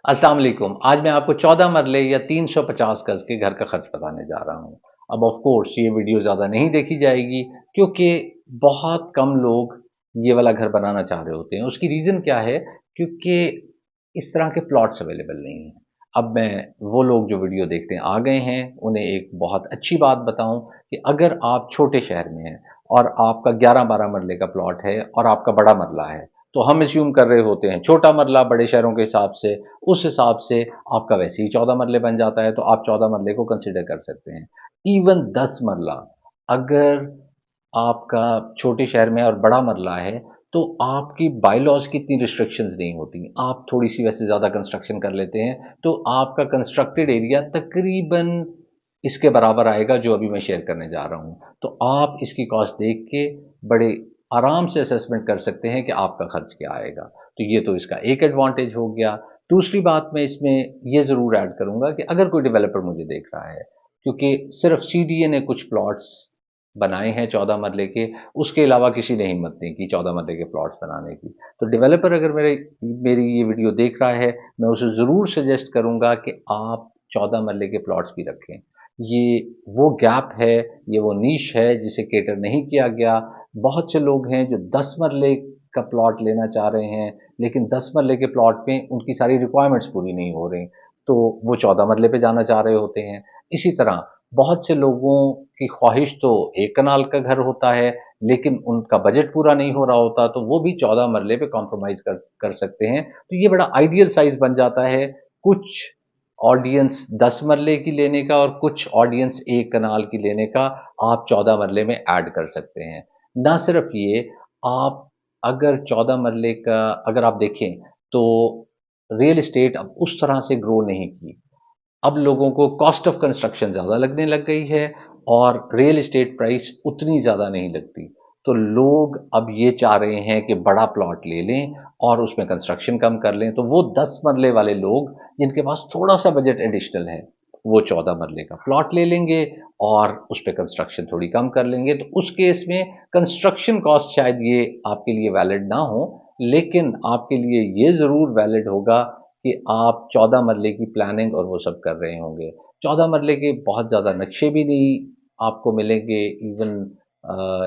अस्सलाम वालेकुम। आज मैं आपको 14 मरले या 350 गज के घर का खर्च बताने जा रहा हूँ। अब ऑफ कोर्स ये वीडियो ज़्यादा नहीं देखी जाएगी क्योंकि बहुत कम लोग ये वाला घर बनाना चाह रहे होते हैं। उसकी रीज़न क्या है? क्योंकि इस तरह के प्लॉट्स अवेलेबल नहीं हैं। अब मैं वो लोग जो वीडियो देखने आ गए हैं, उन्हें एक बहुत अच्छी बात बताऊँ कि अगर आप छोटे शहर में हैं और आपका 11-12 मरले का प्लॉट है और आपका बड़ा मरला है, तो हम अस्यूम कर रहे होते हैं छोटा मरला बड़े शहरों के हिसाब से, उस हिसाब से आपका वैसे ही 14 मरले बन जाता है, तो आप 14 मरले को कंसिडर कर सकते हैं। इवन 10 मरला अगर आपका छोटे शहर में और बड़ा मरला है, तो आपकी बाय-लॉज़ की इतनी रिस्ट्रिक्शंस नहीं होती। आप थोड़ी-सी वैसे ज़्यादा कंस्ट्रक्शन कर लेते हैं, तो आपका कंस्ट्रक्टेड एरिया तकरीबन इसके बराबर आएगा जो अभी मैं शेयर करने जा रहा हूँ। तो आप इसकी कॉस्ट देख के बड़े आराम से असेसमेंट कर सकते हैं कि आपका खर्च क्या आएगा। तो ये तो इसका एक एडवांटेज हो गया। दूसरी बात मैं इसमें ये ज़रूर ऐड करूँगा कि अगर कोई डेवलपर मुझे देख रहा है, क्योंकि सिर्फ़ सीडीए ने कुछ प्लॉट्स बनाए हैं 14 मरले के, उसके अलावा किसी ने हिम्मत नहीं की 14 मरले के प्लॉट्स बनाने की। तो डेवलपर अगर मेरी ये वीडियो देख रहा है, मैं उसे ज़रूर सजेस्ट करूँगा कि आप 14 मरले के प्लॉट्स भी रखें। ये वो गैप है, ये वो नीश है जिसे कैटर नहीं किया गया। बहुत से लोग हैं जो 10 मरले का प्लॉट लेना चाह रहे हैं, लेकिन 10 मरले के प्लॉट में उनकी सारी रिक्वायरमेंट्स पूरी नहीं हो रही, तो वो 14 मरले पे जाना चाह रहे होते हैं। इसी तरह बहुत से लोगों की ख्वाहिश तो 1 कनाल का घर होता है, लेकिन उनका बजट पूरा नहीं हो रहा होता, तो वो भी 14 मरले पे कॉम्प्रोमाइज़ कर कर सकते हैं। तो ये बड़ा आइडियल साइज़ बन जाता है। कुछ ऑडियंस 10 मरले की लेने का और कुछ ऑडियंस 1 कनाल की लेने का आप 14 मरले में ऐड कर सकते हैं। ना सिर्फ ये, आप अगर 14 मरले का अगर आप देखें, तो रियल एस्टेट अब उस तरह से ग्रो नहीं की। अब लोगों को कॉस्ट ऑफ कंस्ट्रक्शन ज़्यादा लगने लग गई है और रियल एस्टेट प्राइस उतनी ज़्यादा नहीं लगती। तो लोग अब ये चाह रहे हैं कि बड़ा प्लॉट ले लें और उसमें कंस्ट्रक्शन कम कर लें। तो वो 10 मरले वाले लोग जिनके पास थोड़ा-सा बजट एडिशनल है, वो 14 मरले का प्लॉट ले लेंगे और उस पे कंस्ट्रक्शन थोड़ी कम कर लेंगे। तो उस केस में कंस्ट्रक्शन कॉस्ट शायद ये आपके लिए वैलिड ना हो, लेकिन आपके लिए ये ज़रूर वैलिड होगा कि आप 14 मरले की प्लानिंग और वो सब कर रहे होंगे। 14 मरले के बहुत ज़्यादा नक्शे भी नहीं आपको मिलेंगे, इवन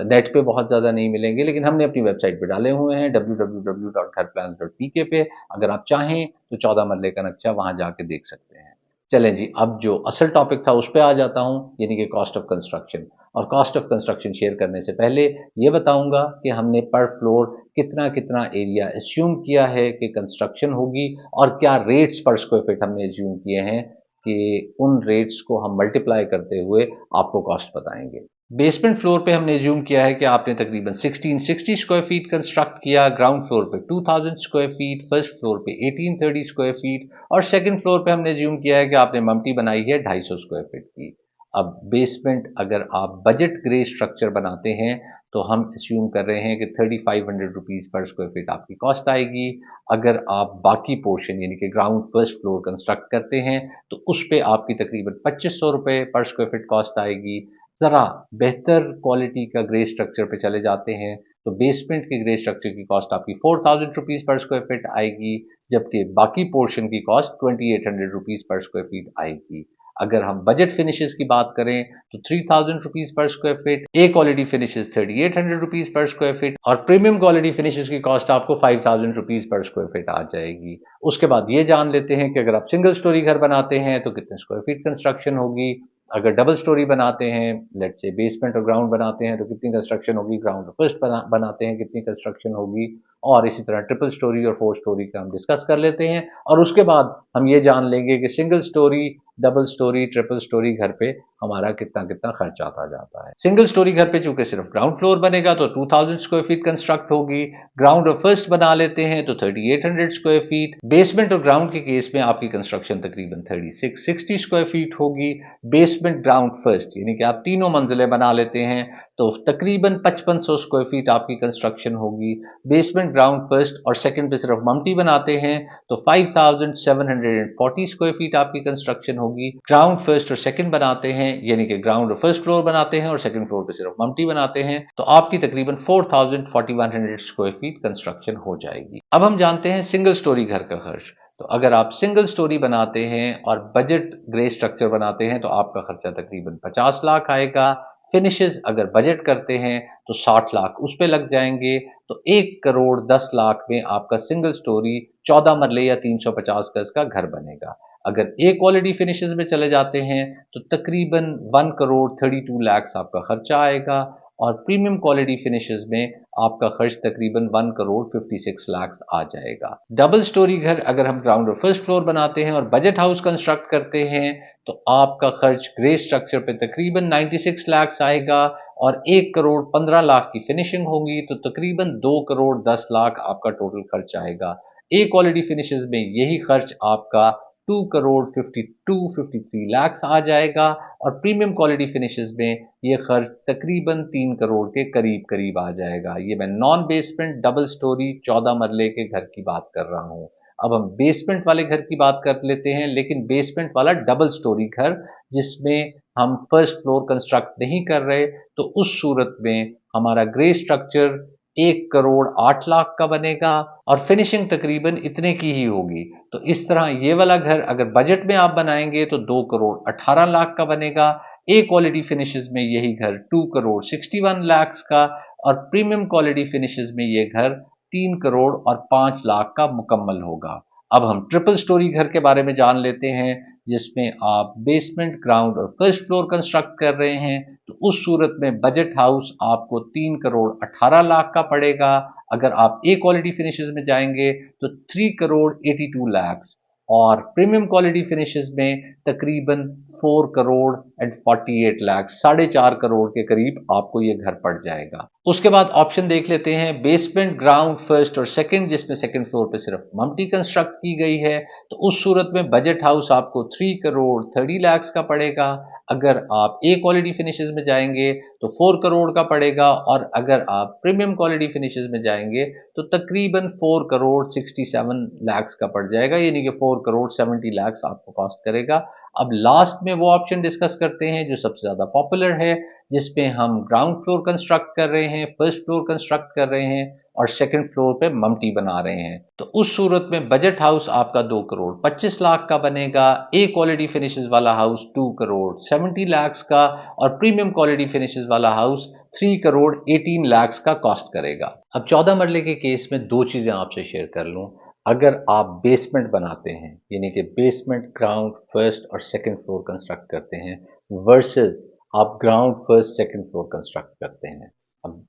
नेट पे बहुत ज़्यादा नहीं मिलेंगे, लेकिन हमने अपनी वेबसाइट पे डाले हुए हैं www.gharplans.pk पे। अगर आप चाहें तो 14 मरले का नक्शा वहाँ जाके देख सकते हैं। चलें जी, अब जो असल टॉपिक था उस पे आ जाता हूँ, यानी कि कॉस्ट ऑफ कंस्ट्रक्शन। और कॉस्ट ऑफ कंस्ट्रक्शन शेयर करने से पहले ये बताऊँगा कि हमने पर फ्लोर कितना-कितना एरिया अस्यूम किया है कि कंस्ट्रक्शन होगी और क्या रेट्स पर स्क्वायर फीट हमने अस्यूम किए हैं कि उन रेट्स को हम मल्टीप्लाई करते हुए आपको कॉस्ट बताएँगे। बेसमेंट फ्लोर पे हमने अस्यूम किया है कि आपने तकरीबन 1660 स्क्वायर फीट कंस्ट्रक्ट किया, ग्राउंड फ्लोर पे 2000 स्क्वायर फीट, फर्स्ट फ्लोर पे 1830 स्क्वायर फीट और सेकंड फ्लोर पे हमने अस्यूम किया है कि आपने मम्टी बनाई है 250 स्क्वायर फीट की। अब बेसमेंट अगर आप बजट ग्रे स्ट्रक्चर बनाते हैं, तो हम अस्यूम कर रहे हैं कि 3500 रुपीज़ पर स्क्वायर फीट आपकी कॉस्ट आएगी। अगर आप बाकी पोर्शन यानी कि ग्राउंड फर्स्ट फ्लोर कंस्ट्रक्ट करते हैं, तो उस पे आपकी तकरीबन 2500 रुपए पर स्क्वायर फीट कॉस्ट आएगी। ज़रा बेहतर क्वालिटी का ग्रे स्ट्रक्चर पे चले जाते हैं, तो बेसमेंट के ग्रे स्ट्रक्चर की कॉस्ट आपकी 4000 रुपीज़ पर स्क्वायर फीट आएगी, जबकि बाकी पोर्शन की कॉस्ट 2800 रुपीज़ पर स्क्वायर फीट आएगी। अगर हम बजट फिनिशेस की बात करें, तो 3000 रुपीज़ पर स्क्वायर फीट, ए क्वालिटी फिनिशेस 3800 रुपीज़ पर स्क्वायर फीट और प्रीमियम क्वालिटी फिनिशेस की कॉस्ट आपको 5000 रुपीज़ पर स्क्वायर फीट आ जाएगी। उसके बाद ये जान लेते हैं कि अगर आप सिंगल स्टोरी घर बनाते हैं, तो कितने स्क्वायर फीट कंस्ट्रक्शन होगी। अगर डबल स्टोरी बनाते हैं, लेट्स से बेसमेंट और ग्राउंड बनाते हैं, तो कितनी कंस्ट्रक्शन होगी, ग्राउंड और फर्स्ट बनाते हैं कितनी कंस्ट्रक्शन होगी, और इसी तरह ट्रिपल स्टोरी और फोर स्टोरी का हम डिस्कस कर लेते हैं। और उसके बाद हम ये जान लेंगे कि single storey, double storey, triple storey घर पे हमारा कितना कितना खर्च आता जाता है। सिंगल स्टोरी घर पे चूंकि सिर्फ ग्राउंड फ्लोर बनेगा तो 2000 स्क्वायर फीट कंस्ट्रक्ट होगी। ग्राउंड और फर्स्ट बना लेते हैं तो 3800 स्क्वायर फीट। बेसमेंट और ग्राउंड के केस में आपकी कंस्ट्रक्शन तकरीबन 3660 स्क्वायर फीट होगी। बेसमेंट ग्राउंड फर्स्ट यानी कि आप तीनों मंजिलें बना लेते हैं तो तकरीबन 5500 स्क्वायर फीट आपकी कंस्ट्रक्शन होगी। बेसमेंट ग्राउंड फर्स्ट और सेकंड पे सिर्फ मम्टी बनाते हैं तो 5740 स्क्वायर फीट आपकी कंस्ट्रक्शन होगी। ग्राउंड फर्स्ट और सेकंड बनाते हैं यानी कि ग्राउंड और फर्स्ट फ्लोर बनाते हैं और सेकंड फ्लोर पे सिर्फ मम्टी बनाते हैं तो आपकी तकरीबन 4100 स्क्वायर फीट कंस्ट्रक्शन हो जाएगी। अब हम जानते हैं सिंगल स्टोरी घर का खर्च। तो अगर आप सिंगल स्टोरी बनाते हैं और बजट ग्रे स्ट्रक्चर बनाते हैं तो आपका खर्चा तकरीबन 50 लाख आएगा। फिनिशेस अगर बजट करते हैं तो 60 लाख उस पे लग जाएंगे। तो 1 करोड़ 10 लाख में आपका सिंगल स्टोरी 14 मरले या 350 गज का घर बनेगा। अगर ए क्वालिटी फिनिशेस में चले जाते हैं तो तकरीबन 1 करोड़ 32 लाख आपका खर्चा आएगा और प्रीमियम क्वालिटी फिनिशेस में आपका खर्च तकरीबन 1 करोड़ 56 लाख आ जाएगा। डबल स्टोरी घर अगर हम ग्राउंड और फर्स्ट फ्लोर बनाते हैं और बजट हाउस कंस्ट्रक्ट करते हैं तो आपका खर्च ग्रे स्ट्रक्चर पे तकरीबन 96 लाख आएगा और 1 करोड़ 15 लाख की फिनिशिंग होगी तो तकरीबन 2 करोड़ 10 लाख आपका टोटल खर्च आएगा। ए क्वालिटी फिनिशेस में यही खर्च आपका 2 करोड़ 53 लाख आ जाएगा और प्रीमियम क्वालिटी फिनिशेस में ये खर्च तकरीबन 3 करोड़ के करीब करीब आ जाएगा। ये मैं नॉन बेसमेंट डबल स्टोरी 14 मरले के घर की बात कर रहा हूँ। अब हम बेसमेंट वाले घर की बात कर लेते हैं, लेकिन बेसमेंट वाला डबल स्टोरी घर जिसमें हम फर्स्ट फ्लोर कंस्ट्रक्ट नहीं कर रहे, तो उस सूरत में हमारा ग्रे स्ट्रक्चर 1 करोड़ 8 लाख का बनेगा और फिनिशिंग तकरीबन इतने की ही होगी। तो इस तरह ये वाला घर अगर बजट में आप बनाएंगे तो 2 करोड़ 18 लाख का बनेगा। ए क्वालिटी फिनिशेस में यही घर 2 करोड़ 61 लाख का और प्रीमियम क्वालिटी फिनिशेस में ये घर 3 करोड़ और 5 लाख का मुकम्मल होगा। अब हम ट्रिपल स्टोरी घर के बारे में जान लेते हैं जिसमें आप बेसमेंट, ग्राउंड और फर्स्ट फ्लोर कंस्ट्रक्ट कर रहे हैं। तो उस सूरत में बजट हाउस आपको 3 करोड़ 18 लाख का पड़ेगा। अगर आप ए क्वालिटी फिनिशेस में जाएंगे तो 3 करोड़ 82 लाख और प्रीमियम क्वालिटी फिनिशेस में तकरीबन 4 करोड़ एंड 48 लाख, 4.5 करोड़ के करीब आपको ये घर पड़ जाएगा। उसके बाद ऑप्शन देख लेते हैं बेसमेंट, ग्राउंड, फर्स्ट और सेकंड, जिसमें सेकंड फ्लोर पे सिर्फ मम्टी कंस्ट्रक्ट की गई है। तो उस सूरत में बजट हाउस आपको 3 करोड़ 30 लाख का पड़ेगा। अगर आप ए क्वालिटी फिनिशेस में जाएंगे तो 4 करोड़ का पड़ेगा और अगर आप प्रीमियम क्वालिटी फिनिशेस में जाएंगे तो तकरीबन 4 करोड़ 67 लाख का पड़ जाएगा, यानी कि 4 करोड़ 70 लाख आपको कॉस्ट करेगा। अब लास्ट में वो ऑप्शन डिस्कस करते हैं जो सबसे ज़्यादा पॉपुलर है, जिसमें हम ग्राउंड फ्लोर कंस्ट्रक्ट कर रहे हैं, फर्स्ट फ्लोर कंस्ट्रक्ट कर रहे हैं और सेकंड फ्लोर पे मम्टी बना रहे हैं। तो उस सूरत में बजट हाउस आपका 2 करोड़ 25 लाख का बनेगा। ए क्वालिटी फिनिशेस वाला हाउस 2 करोड़ 70 लाख का और प्रीमियम क्वालिटी फिनिशेस वाला हाउस 3 करोड़ 18 लाख का कॉस्ट करेगा। अब 14 मरले के केस में दो चीज़ें आपसे शेयर कर लूँ। अगर आप बेसमेंट बनाते हैं, यानी कि बेसमेंट, ग्राउंड, फर्स्ट और सेकंड फ्लोर कंस्ट्रक्ट करते हैं वर्सेस आप ground, first, second floor construct करते हैं, अब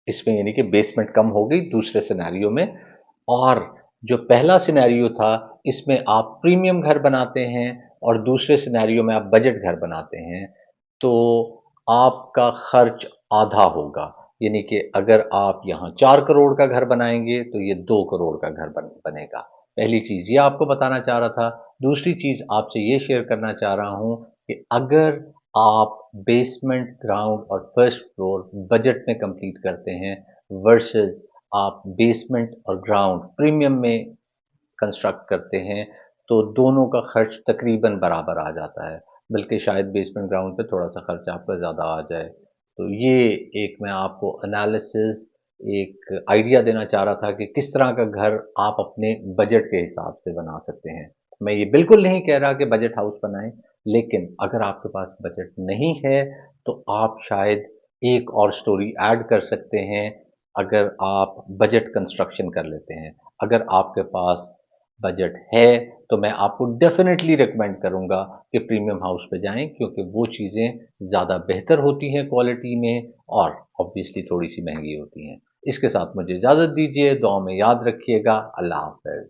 इसमें यानी कि बेसमेंट कम हो गई दूसरे सिनेरियो में, और जो पहला सिनेरियो था इसमें आप प्रीमियम घर बनाते हैं और दूसरे सिनेरियो में आप बजट घर बनाते हैं, तो आपका खर्च आधा होगा। यानी कि अगर आप यहाँ 4 करोड़ का घर बनाएंगे तो ये 2 करोड़ का घर बनेगा। पहली चीज़ ये आपको बताना चाह रहा था। दूसरी चीज़ आपसे ये शेयर करना चाह रहा हूँ कि अगर आप बेसमेंट, ग्राउंड और फर्स्ट फ्लोर बजट में कंप्लीट करते हैं वर्सेस आप बेसमेंट और ग्राउंड प्रीमियम में कंस्ट्रक्ट करते हैं, तो दोनों का खर्च तकरीबन बराबर आ जाता है, बल्कि शायद बेसमेंट, ग्राउंड पे थोड़ा सा खर्च आपका ज़्यादा आ जाए। तो ये एक मैं आपको एनालिसिस, एक आइडिया देना चाह रहा था कि किस तरह का घर आप अपने बजट के हिसाब से बना सकते हैं। मैं ये बिल्कुल नहीं कह रहा कि बजट हाउस बनाएं, लेकिन अगर आपके पास बजट नहीं है तो आप शायद एक और स्टोरी ऐड कर सकते हैं अगर आप बजट कंस्ट्रक्शन कर लेते हैं। अगर आपके पास बजट है तो मैं आपको डेफिनेटली रिकमेंड करूंगा कि प्रीमियम हाउस पे जाएं, क्योंकि वो चीज़ें ज़्यादा बेहतर होती हैं क्वालिटी में और ऑब्वियसली थोड़ी सी महंगी होती हैं। इसके साथ मुझे इजाज़त दीजिए, दुआ में याद रखिएगा। अल्लाह हाफ़िज़।